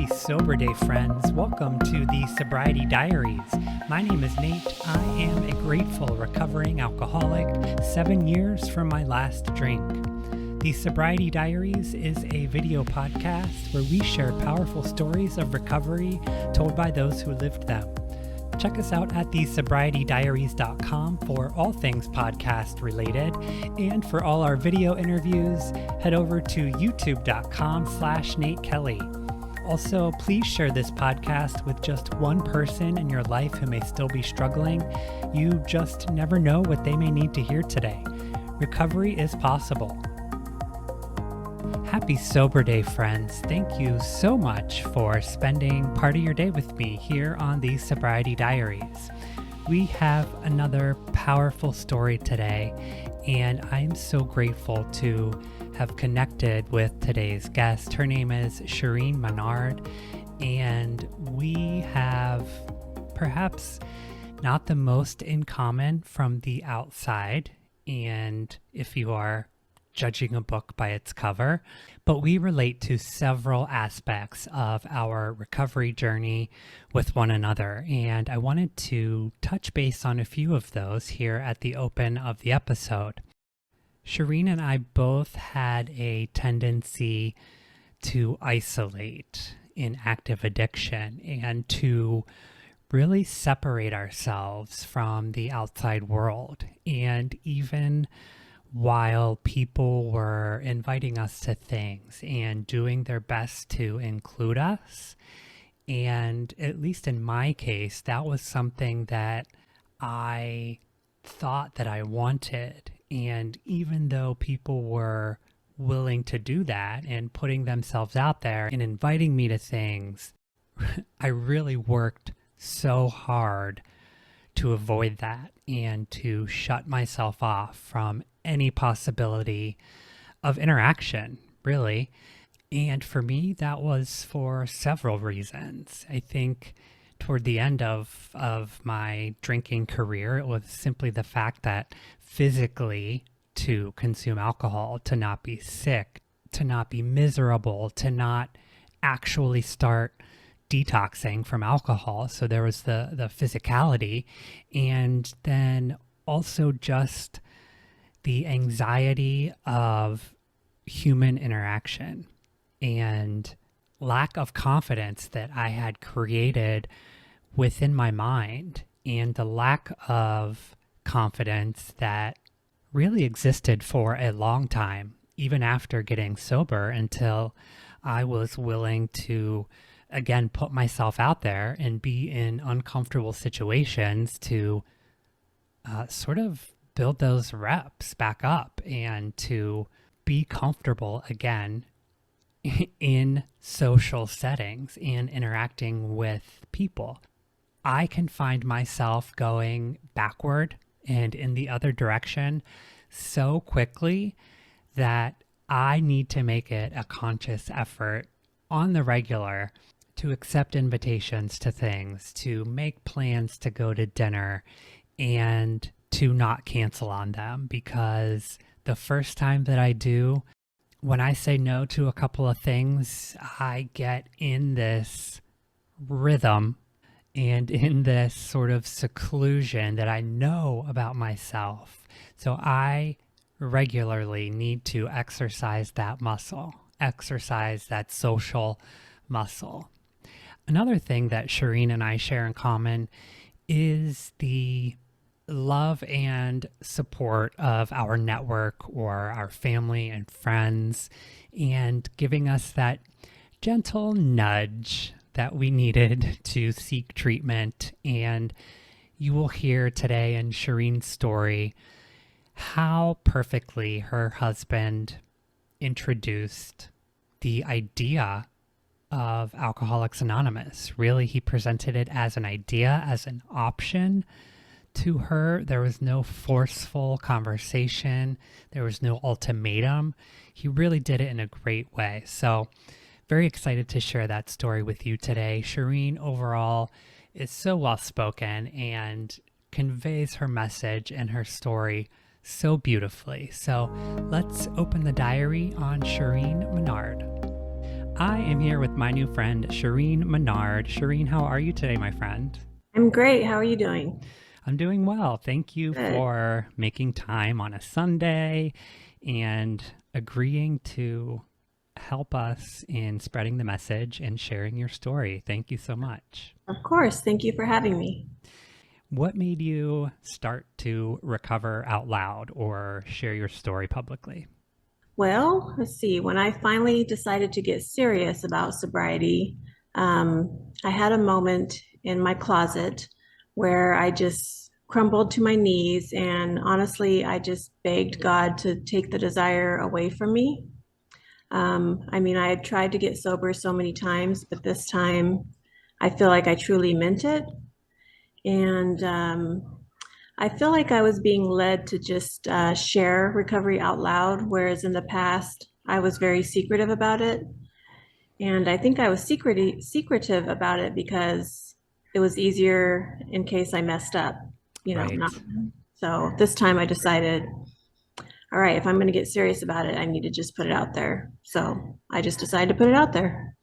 Happy Sober Day, friends. Welcome to the Sobriety Diaries. My name is Nate. I am a grateful recovering alcoholic 7 years from my last drink. The Sobriety Diaries is a video podcast where we share powerful stories of recovery told by those who lived them. Check us out at thesobrietydiaries.com for all things podcast related. And for all our video interviews, head over to youtube.com/Nate Kelly. Also, please share this podcast with just one person in your life who may still be struggling. You just never know what they may need to hear today. Recovery is possible. Happy Sober Day, friends. Thank you so much for spending part of your day with me here on the Sobriety Diaries. We have another powerful story today, and I'm so grateful to have connected with today's guest. Her name is Shrrene Minard, and we have perhaps not the most in common from the outside, and if you are judging a book by its cover, but we relate to several aspects of our recovery journey with one another, and I wanted to touch base on a few of those here at the open of the episode. Shrrene and I both had a tendency to isolate in active addiction and to really separate ourselves from the outside world. And even while people were inviting us to things and doing their best to include us, and at least in my case, that was something that I thought that I wanted. And even though people were willing to do that and putting themselves out there and inviting me to things, I really worked so hard to avoid that and to shut myself off from any possibility of interaction, really. And for me, that was for several reasons. I think toward the end of my drinking career, it was simply the fact that physically to consume alcohol, to not be sick, to not be miserable, to not actually start detoxing from alcohol. So there was the physicality, and then also just the anxiety of human interaction and lack of confidence that I had created within my mind, and the lack of confidence that really existed for a long time, even after getting sober, until I was willing to again put myself out there and be in uncomfortable situations to sort of build those reps back up and to be comfortable again in social settings and interacting with people. I can find myself going backward and in the other direction so quickly that I need to make it a conscious effort on the regular to accept invitations to things, to make plans to go to dinner, and to not cancel on them, because the first time that I do, when I say no to a couple of things, I get in this rhythm and in this sort of seclusion that I know about myself. So I regularly need to exercise that muscle, exercise that social muscle. Another thing that Shrrene and I share in common is the love and support of our network or our family and friends, and giving us that gentle nudge that we needed to seek treatment. And you will hear today in Shrrene's story how perfectly her husband introduced the idea of Alcoholics Anonymous. Really, he presented it as an idea, as an option to her. There was no forceful conversation. There was no ultimatum. He really did it in a great way. So very excited to share that story with you today. Shrrene overall is so well spoken and conveys her message and her story so beautifully. So let's open the diary on Shrrene Minard. I am here with my new friend, Shrrene Minard. Shrrene, how are you today, my friend? I'm great. How are you doing? I'm doing well. Thank you Good. for making time on a Sunday and agreeing to help us in spreading the message and sharing your story. Thank you so much. Of course. Thank you for having me. What made you start to recover out loud or share your story publicly? Well, let's see. When I finally decided to get serious about sobriety, I had a moment in my closet where I just crumbled to my knees, and honestly, I just begged God to take the desire away from me. I had tried to get sober so many times, but this time I feel like I truly meant it. And I feel like I was being led to just share recovery out loud, whereas in the past I was very secretive about it. And I think I was secretive about it because it was easier in case I messed up, not. Right. So this time I decided, all right, if I'm going to get serious about it, I need to just put it out there. So I just decided to put it out there.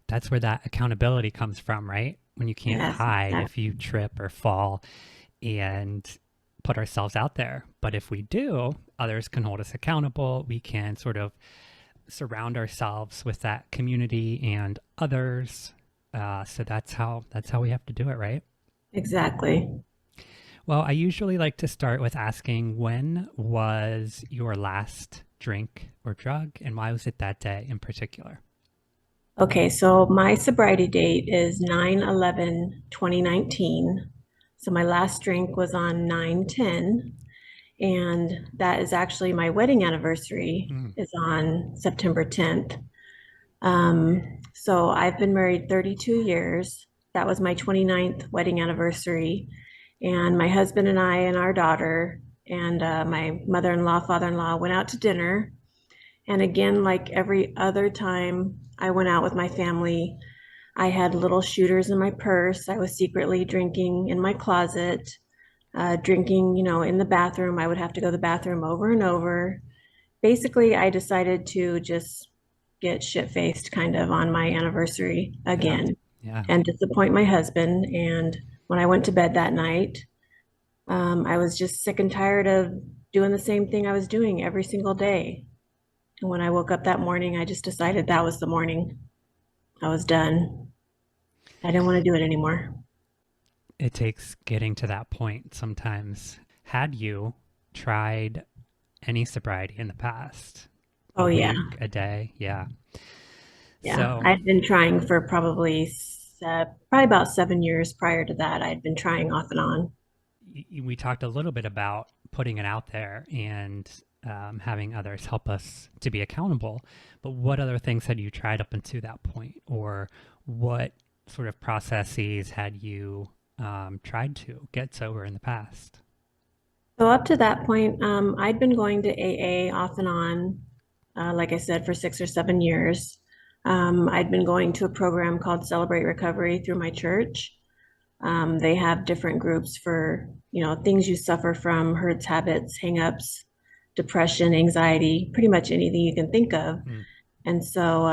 That's where that accountability comes from, right? When you can't Yes, hide if exactly. you trip or fall and put ourselves out there. But if we do, others can hold us accountable. We can sort of surround ourselves with that community and others. So that's how we have to do it, right? Exactly. Well, I usually like to start with asking, when was your last drink or drug, and why was it that day in particular? Okay, so my sobriety date is 9/11/2019. So my last drink was on 9/10, and that is actually my wedding anniversary Mm, is on September 10th. So I've been married 32 years. That was my 29th wedding anniversary. And my husband and I and our daughter and my mother-in-law, father-in-law went out to dinner. And again, like every other time I went out with my family, I had little shooters in my purse. I was secretly drinking in my closet, drinking, in the bathroom. I would have to go to the bathroom over and over. Basically, I decided to just get shit faced kind of on my anniversary yeah. again Yeah. and disappoint my husband. And when I went to bed that night, I was just sick and tired of doing the same thing I was doing every single day. And when I woke up that morning, I just decided that was the morning. I was done. I didn't want to do it anymore. It takes getting to that point sometimes. Had you tried any sobriety in the past? A Oh, yeah. week, a day? Yeah. Yeah. So I'd been trying for probably about 7 years prior to that. I'd been trying off and on. we talked a little bit about putting it out there and having others help us to be accountable. But what other things had you tried up until that point? Or what sort of processes had you tried to get sober in the past? So up to that point, I'd been going to AA off and on, like I said, for 6 or 7 years. I'd been going to a program called Celebrate Recovery through my church. They have different groups for, things you suffer from, hurts, habits, hangups, depression, anxiety, pretty much anything you can think of. Mm, And so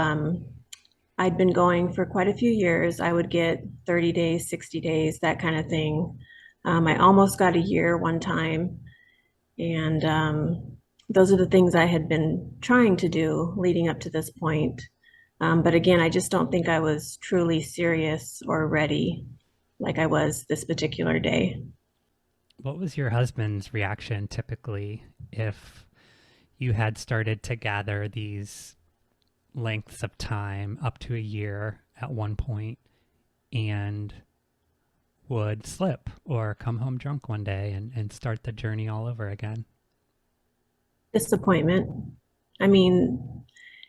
I'd been going for quite a few years. I would get 30 days, 60 days, that kind of thing. I almost got a year one time. And those are the things I had been trying to do leading up to this point. But again, I just don't think I was truly serious or ready like I was this particular day. what was your husband's reaction typically if you had started to gather these lengths of time up to a year at one point and would slip or come home drunk one day and start the journey all over again? Disappointment. I mean,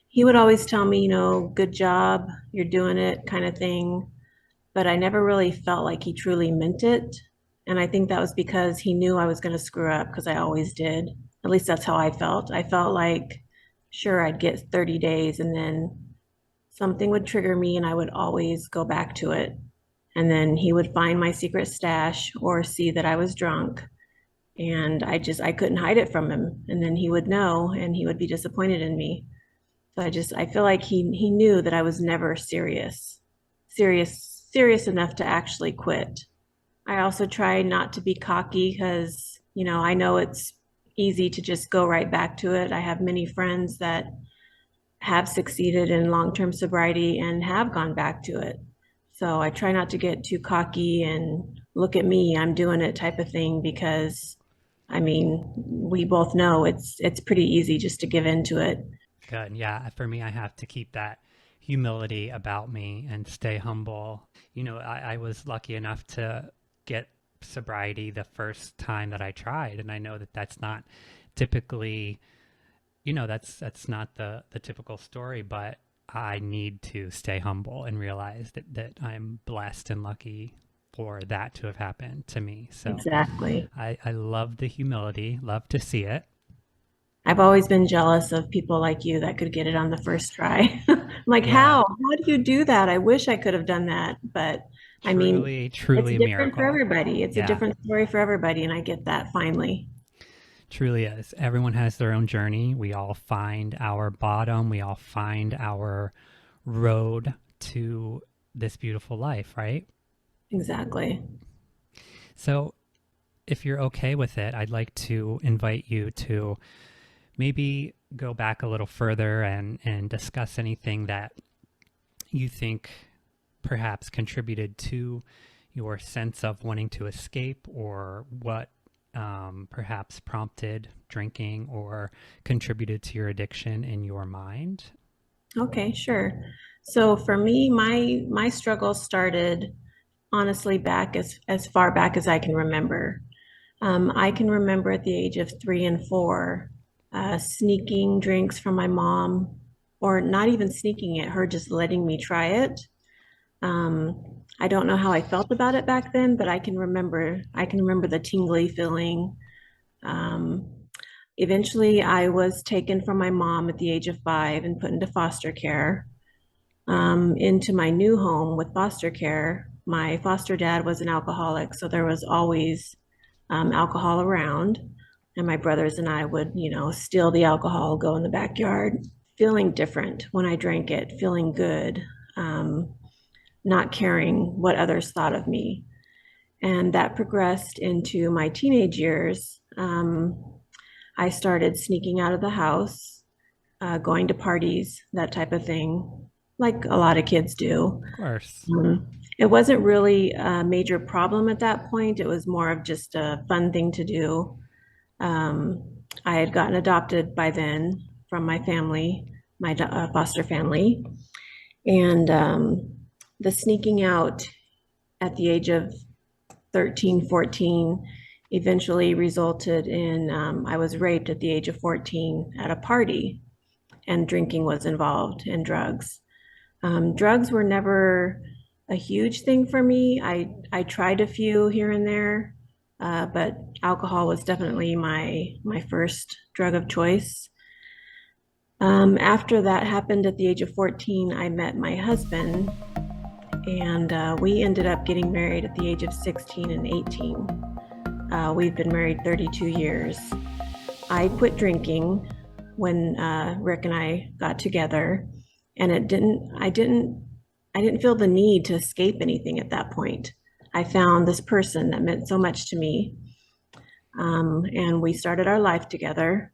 he would always tell me, good job, you're doing it, kind of thing. But I never really felt like he truly meant it. And I think that was because he knew I was going to screw up because I always did. At least that's how I felt. I felt like, sure, I'd get 30 days and then something would trigger me and I would always go back to it. And then he would find my secret stash or see that I was drunk. And I couldn't hide it from him. And then he would know and he would be disappointed in me. So I feel like he knew that I was never serious enough to actually quit. I also try not to be cocky because, I know it's easy to just go right back to it. I have many friends that have succeeded in long-term sobriety and have gone back to it. So I try not to get too cocky and look at me, I'm doing it type of thing because I mean, we both know it's pretty easy just to give into it. Good. Yeah. For me, I have to keep that humility about me and stay humble. I was lucky enough to get sobriety the first time that I tried. And I know that that's not typically, that's not the typical story, but I need to stay humble and realize that I'm blessed and lucky for that to have happened to me. So Exactly. I love the humility, love to see it. I've always been jealous of people like you that could get it on the first try. I'm like, Yeah, how do you do that? I wish I could have done that. But I mean, truly, it's truly a different for miracle. everybody. It's a Yeah, different story for everybody. And I get that finally. truly is. Everyone has their own journey. We all find our bottom, we all find our road to this beautiful life, right? Exactly. So, if you're okay with it, I'd like to invite you to maybe go back a little further and discuss anything that you think perhaps contributed to your sense of wanting to escape, or what perhaps prompted drinking or contributed to your addiction in your mind. Okay, sure. So for me, my struggle started honestly back as far back as I can remember. I can remember at the age of 3 and 4, sneaking drinks from my mom, or not even sneaking it, her just letting me try it. I don't know how I felt about it back then, but I can remember the tingly feeling. Um, Eventually, I was taken from my mom at the age of 5 and put into foster care. Into my new home with foster care, my foster dad was an alcoholic, so there was always alcohol around. And my brothers and I would, steal the alcohol, go in the backyard, feeling different when I drank it, feeling good, um, not caring what others thought of me. And that progressed into my teenage years. I started sneaking out of the house, going to parties, that type of thing, like a lot of kids do. Of course. It wasn't really a major problem at that point. It was more of just a fun thing to do. Um, I had gotten adopted by then from my family, my foster family. And the sneaking out at the age of 13, 14 eventually resulted in I was raped at the age of 14 at a party, and drinking was involved and drugs. Drugs were never a huge thing for me. I tried a few here and there, but alcohol was definitely my first drug of choice. After that happened at the age of 14, I met my husband, and we ended up getting married at the age of 16 and 18. We've been married 32 years. I quit drinking when Rick and I got together, and I didn't feel the need to escape anything at that point. I found this person that meant so much to me, and we started our life together.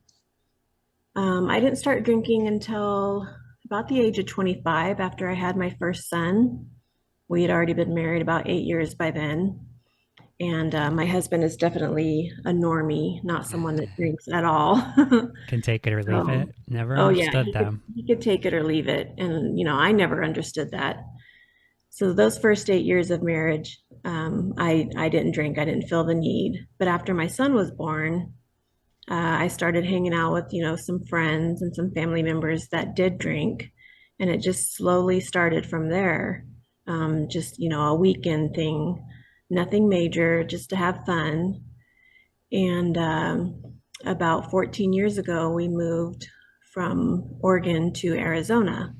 I didn't start drinking until about the age of 25 after I had my first son. We had already been married about 8 years by then. And my husband is definitely a normie, not someone that drinks at all. Can take it or leave So, it. Never oh yeah, understood them. he could take it or leave it. And, I never understood that. So those first 8 years of marriage, I didn't drink. I didn't feel the need. But after my son was born, I started hanging out with, some friends and some family members that did drink. And it just slowly started from there. Just, a weekend thing, nothing major, just to have fun. And about 14 years ago, we moved from Oregon to Arizona.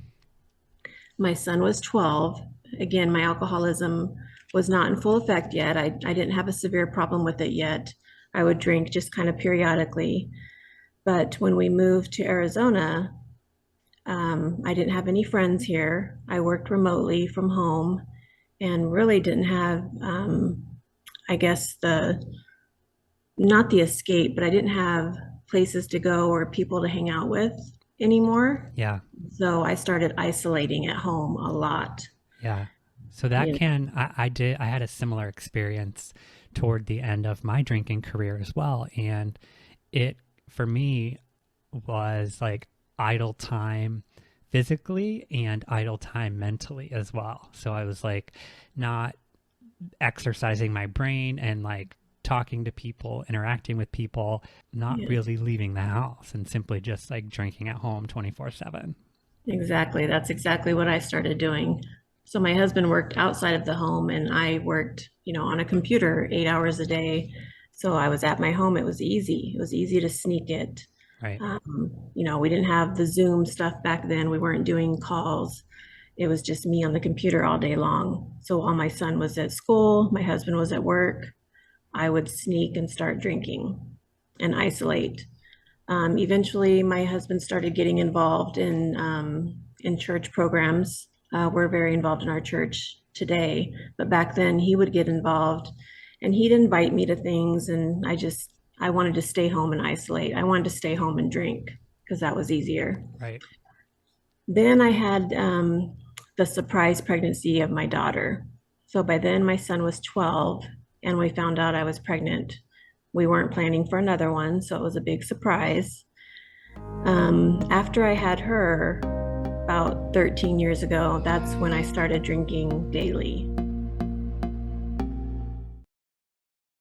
My son was 12. Again, my alcoholism was not in full effect yet. I didn't have a severe problem with it yet. I would drink just kind of periodically. But when we moved to Arizona, I didn't have any friends here. I worked remotely from home and really didn't have, I guess, not the escape, but I didn't have places to go or people to hang out with anymore. Yeah. So I started isolating at home a lot. Yeah. So that You know, can, I had a similar experience toward the end of my drinking career as well. And it, for me, was like idle time physically and idle time mentally as well. So I was like not exercising my brain and like talking to people, interacting with people, not yeah, really leaving the house and simply just like drinking at home 24/7. exactly. That's exactly what I started doing. So my husband worked outside of the home and I worked, on a computer 8 hours a day. So I was at my home. It was easy. It was easy to sneak it. Right. We didn't have the Zoom stuff back then. We weren't doing calls. It was just me on the computer all day long. So while my son was at school, my husband was at work, I would sneak and start drinking and isolate. Eventually, my husband started getting involved in church programs. We're very involved in our church today, but back then he would get involved, and he'd invite me to things, and I wanted to stay home and isolate. I wanted to stay home and drink because that was easier. Right. Then I had the surprise pregnancy of my daughter. So by then my son was 12 and we found out I was pregnant. We weren't planning for another one, so it was a big surprise. After I had her about 13 years ago, that's when I started drinking daily.